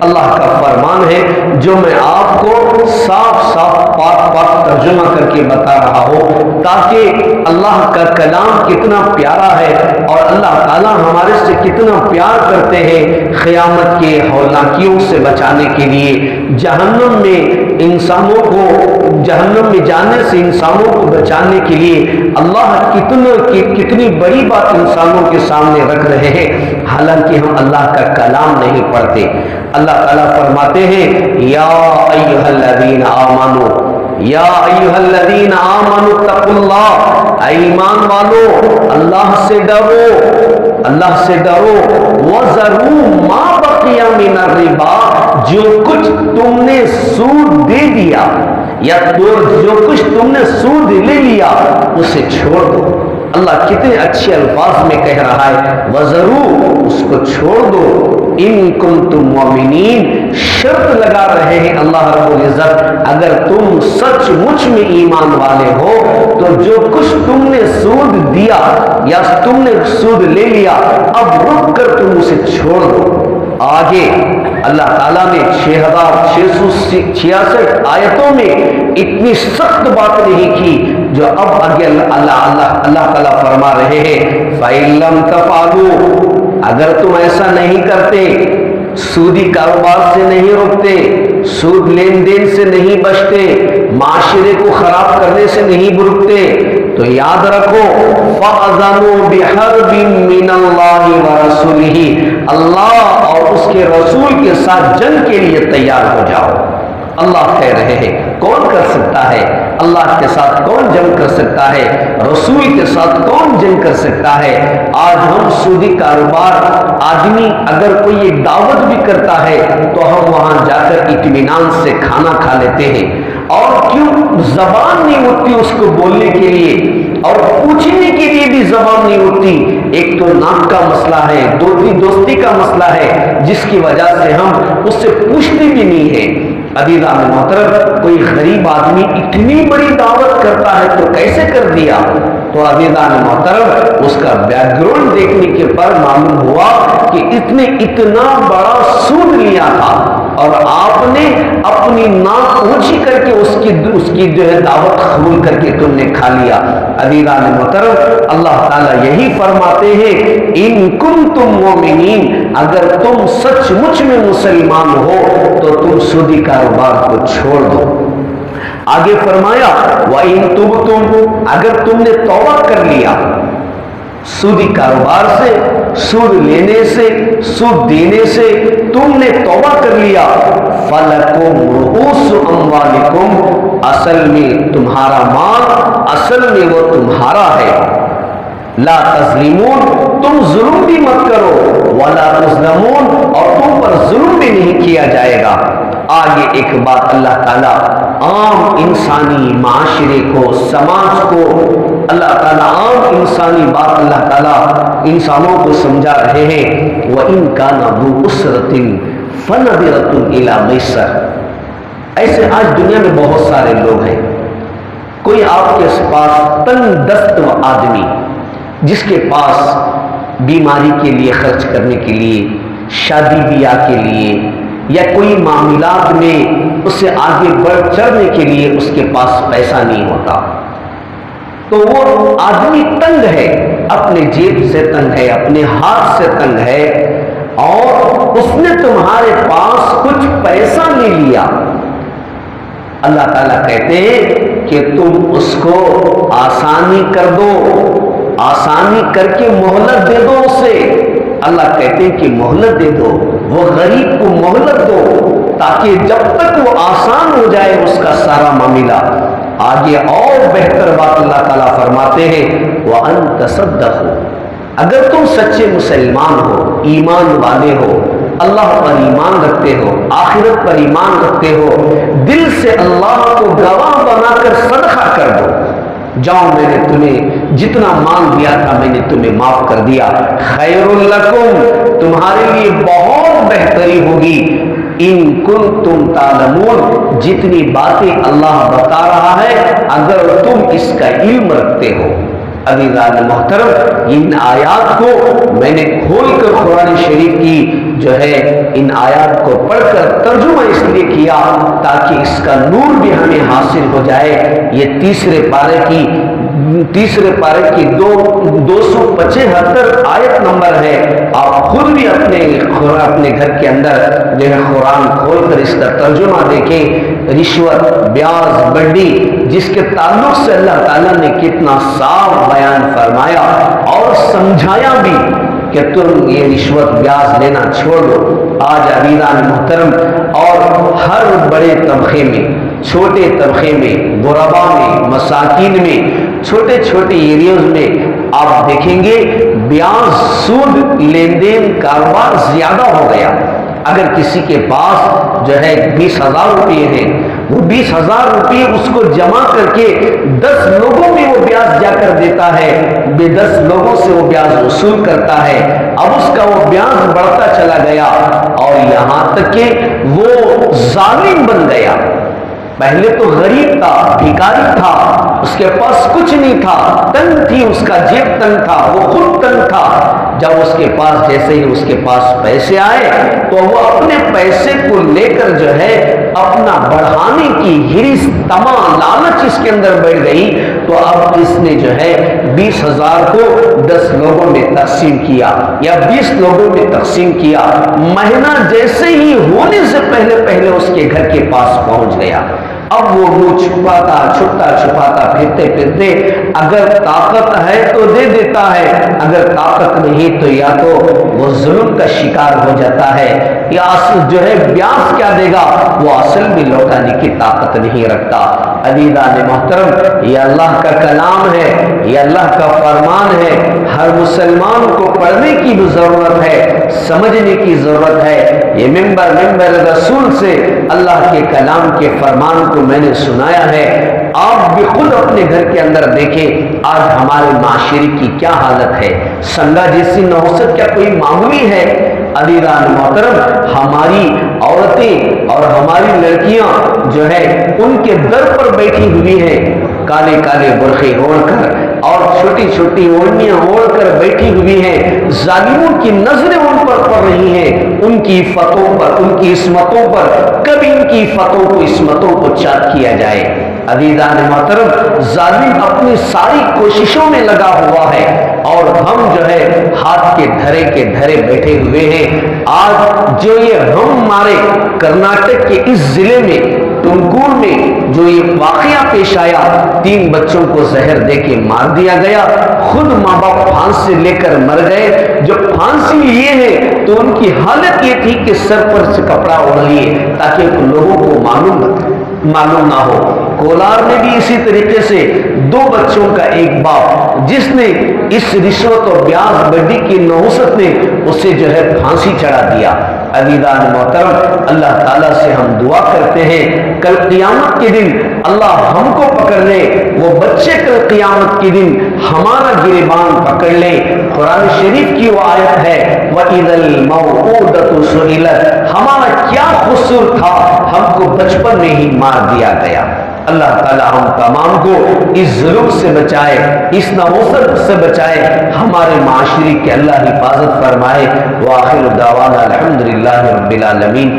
اللہ کا فرمان ہے جو میں آپ کو صاف صاف پاک پاک ترجمہ کر کے بتا رہا ہوں، تاکہ اللہ کا کلام کتنا پیارا ہے اور اللہ تعالیٰ ہمارے سے کتنا پیار کرتے ہیں، قیامت کے ہولناکیوں سے بچانے کے لیے، جہنم میں انسانوں کو جہنم میں جانے سے انسانوں کو بچانے کے لیے اللہ کتنی بڑی بات انسانوں کے سامنے رکھ رہے ہیں، حالانکہ ہم اللہ کا کلام نہیں پڑھتے۔ اللہ تعالیٰ فرماتے ہیں یا ایھا الذین آمنو، یا ایھا الذین آمنوا اتقوا اللہ، اے ایمان والو اللہ سے ڈرو، اللہ سے ڈرو، وذروا ما بقی من الربا، جو کچھ تم نے سود دے دیا یا جو کچھ تم نے سود لے لیا اسے چھوڑ دو۔ اللہ کتنے اچھے الفاظ میں کہہ رہا ہے وذروا، اس کو چھوڑ دو، ان کنتم مؤمنین، شرط لگا رہے ہیں اللہ رب العزت اگر تم سچ مچ میں ایمان والے ہو تو جو کچھ تم نے سود دیا یا تم نے سود لے لیا اب رک کر تم اسے چھوڑ دو۔ آگے اللہ تعالیٰ نے 6666 آیتوں میں اتنی سخت بات نہیں کی جو اب آگے اللہ تعالیٰ فرما رہے ہیں فَإِن لَمْ تَفْعَلُوا، اگر تم ایسا نہیں کرتے، سودی کاروبار سے نہیں رکتے، سود لین دین سے نہیں بچتے، معاشرے کو خراب کرنے سے نہیں رکتے، تو یاد رکھو فَأَذَنُوا بِحَرْبٍ مِّنَ اللَّهِ وَرَسُولِهِ، اللہ اور اس کے رسول کے ساتھ جنگ کے لیے تیار ہو جاؤ۔ اللہ کہہ رہے ہیں کون کر سکتا ہے؟ اللہ کے ساتھ کون جنگ کر سکتا ہے؟ رسول کے ساتھ کون جنگ کر سکتا ہے؟ آج ہم سودی کاروبار، آدمی اگر کوئی ایک دعوت بھی کرتا ہے تو ہم وہاں جا کر اطمینان سے کھانا کھا لیتے ہیں، اور کیوں زبان نہیں ہوتی اس کو بولنے کے لیے اور پوچھنے کے لیے بھی زبان نہیں ہوتی۔ ایک تو نام کا مسئلہ ہے، دوستی کا مسئلہ ہے جس کی وجہ سے ہم اس سے پوچھتے بھی نہیں ہیں۔ عزیزان محترم، کوئی غریب آدمی اتنی بڑی دعوت کرتا ہے تو کیسے کر دیا؟ تو عزیزان محترم اس کا بیک گراؤنڈ دیکھنے کے پر معلوم ہوا کہ اتنا بڑا سود لیا تھا اور آپ نے اپنی ناک اونچی کر کے اس کی جو ہے دعوت قبول کر کے تم نے کھا لیا۔ عزیزان محترم، اللہ تعالیٰ یہی فرماتے ہیں ان کنتم مؤمنین، اگر تم سچ مچ میں مسلمان ہو تو تم سودی کاروبار کو چھوڑ دو۔ آگے فرمایا وَإِن تُبْتُمْ، اگر تم نے توبہ کر لیا سودی کاروبار سے، سود لینے سے، سود دینے سے تم نے توبہ کر لیا فَلَكُمْ رُؤُوسُ أَمْوَالِكُمْ، اصل میں تمہارا مال، اصل میں وہ تمہارا ہے، لا تظلمون، تم ظلم بھی مت کرو، ولا تظلمون، اور تم پر ظلم بھی نہیں کیا جائے گا۔ آگے ایک بات اللہ تعالیٰ عام انسانی معاشرے کو، سماج کو، اللہ تعالیٰ عام انسانی بات اللہ تعالیٰ انسانوں کو سمجھا رہے ہیں وَإِن كَانَ ذُو عُسْرَةٍ فَنَظِرَةٌ إِلَىٰ مَيْسَرَةٍ۔ ایسے آج دنیا میں بہت سارے لوگ ہیں، کوئی آپ کے پاس تنگ دست آدمی جس کے پاس بیماری کے لیے خرچ کرنے کے لیے، شادی بیاہ کے لیے یا کوئی معاملات میں اسے آگے بڑھ چڑھنے کے لیے اس کے پاس پیسہ نہیں ہوتا، تو وہ آدمی تنگ ہے، اپنے جیب سے تنگ ہے، اپنے ہاتھ سے تنگ ہے، اور اس نے تمہارے پاس کچھ پیسہ لے لیا۔ اللہ تعالیٰ کہتے ہیں کہ تم اس کو آسانی کر دو، آسانی کر کے مہلت دے دو اسے۔ اللہ کہتے ہیں کہ مہلت دے دو، وہ غریب کو مہلت دو تاکہ جب تک وہ آسان ہو جائے اس کا سارا معاملہ۔ آگے اور بہتر بات اللہ تعالیٰ فرماتے ہیں وَأَن تَصَدَّقُوا، اگر تم سچے مسلمان ہو، ایمان والے ہو، اللہ پر ایمان رکھتے ہو، آخرت پر ایمان رکھتے ہو، دل سے اللہ کو گواہ بنا کر صدقہ کر دو، جاؤ میں نے تمہیں جتنا مال دیا تھا میں نے تمہیں معاف کر دیا، خیر لکم، تمہارے لیے بہت بہتری ہوگی، ان کنتم تعلمون، جتنی باتیں اللہ بتا رہا ہے اگر تم اس کا علم رکھتے ہو۔ عزیزان محترم، ان آیات کو میں نے کھول کر قرآن شریف کی جو ہے ان آیات کو پڑھ کر ترجمہ اس لیے کیا تاکہ اس کا نور بھی ہمیں حاصل ہو جائے۔ یہ تیسرے پارے کی 275 آیت نمبر ہے۔ آپ خود بھی اپنے گھر کے اندر جو ہے قرآن کھول کر اس کا ترجمہ دیکھیں۔ رشوت، بیاز، بڈی، جس کے تعلق سے اللہ تعالیٰ نے کتنا صاف بیان فرمایا اور سمجھایا بھی کہ تم یہ رشوت بیاز لینا چھوڑ دو۔ آج عزیزان محترم، اور ہر بڑے طبقے میں، چھوٹے طبقے میں، غربا میں، مساکین میں، چھوٹے چھوٹے ایریاز میں آپ دیکھیں گے بیاز، سود، لین دین، کاروبار زیادہ ہو گیا۔ اگر کسی کے پاس جو ہے 20,000 روپے ہیں، وہ 20,000 روپے اس کو جمع کر کے 10 لوگوں میں وہ بیاز جا کر دیتا ہے، 10 لوگوں سے وہ بیاز وصول کرتا ہے۔ اب اس کا وہ بیاز بڑھتا چلا گیا اور یہاں تک کہ وہ ظالم بن گیا۔ پہلے تو غریب تھا، بھکاری تھا، اس کے پاس کچھ نہیں تھا، تنگ تھی، اس کا جیب تنگ تھا، وہ خود تنگ تھا۔ جب اس کے پاس جیسے ہی اس کے پاس پیسے آئے تو وہ اپنے پیسے کو لے کر جو ہے اپنا بڑھانے کی ہرس، طمع، لالچ اس کے اندر بڑھ گئی، تو اب اس نے جو ہے 20,000 کو 10 لوگوں میں تقسیم کیا یا 20 لوگوں میں تقسیم کیا۔ مہینہ جیسے ہی ہونے سے پہلے اس کے گھر کے پاس پہنچ گیا۔ اب وہ منہ چھپاتا پھرتے اگر طاقت ہے تو دے دیتا ہے، اگر طاقت نہیں تو یا تو وہ ظلم کا شکار ہو جاتا ہے، یا اصل جو ہے بیاز کیا دے گا، وہ اصل بھی لوٹانے کی طاقت نہیں رکھتا۔ عزیزان محترم، یہ اللہ کا کلام ہے، یہ اللہ کا فرمان ہے، ہر مسلمان کو پڑھنے کی بھی ضرورت ہے، سمجھنے کی ضرورت ہے۔ یہ ممبر رسول سے اللہ کے کلام کے فرمان کو میں نے سنایا ہے۔ آپ بھی خود اپنے گھر کے اندر دیکھیں آج ہمارے معاشرے کی کیا حالت ہے۔ سنگا جیسی نحوست کیا کوئی معمولی ہے؟ عزیزان محترم، ہماری عورتیں اور ہماری لڑکیاں جو ہے ان کے در پر بیٹھی ہوئی ہیں، کالے کالے برقعے اوڑھ کر اور چھوٹی چھوٹی اوڑھنیاں اوڑھ کر بیٹھی ہوئی ہیں۔ ظالموں کی نظریں ان پر پڑ رہی ہیں، ان کی عفتوں پر، ان کی عصمتوں پر۔ کبھی ان کی عفتوں کو، عصمتوں کو چاک کیا جائے۔ عزیزان محترم، ظالم اپنی ساری کوششوں میں لگا ہوا ہے اور ہم جو ہے ہاتھ کے دھرے بیٹھے ہوئے ہیں۔ آج جو یہ ہم ہمارے کرناٹک کے اس ضلع میں تمکور میں جو یہ واقعہ پیش آیا، 3 بچوں کو زہر دے کے مار دیا گیا، خود ماں باپ پھانسی لے کر مر گئے۔ جو پھانسی لیے ہیں تو ان کی حالت یہ تھی کہ سر پر سے کپڑا اوڑھ لیے تاکہ لوگوں کو معلوم نہ ہو۔ کولار میں بھی اسی طریقے سے 2 بچوں کا ایک باپ جس نے اس رشوت اور بیاز بڈی کی نحوست نے اسے جو ہے پھانسی چڑھا دیا۔ عزیزان محترم، اللہ تعالیٰ سے ہم دعا کرتے ہیں کل قیامت کے دن اللہ ہم کو پکڑ لے، وہ بچے کل قیامت کے دن ہمارا گریبان پکڑ لے۔ قرآن شریف کی وہ آیت ہے وَإِذَا الْمَوْءُودَةُ سُئِلَتْ، ہمارا کیا قصور تھا، ہم کو بچپن میں ہی مار دیا گیا۔ اللہ تعالیٰ ہم تمام کو اس ظلم سے بچائے، اس نحوست سے بچائے، ہمارے معاشرے کے اللہ حفاظت فرمائے۔ وآخر دعوانا الحمدللہ رب العالمین۔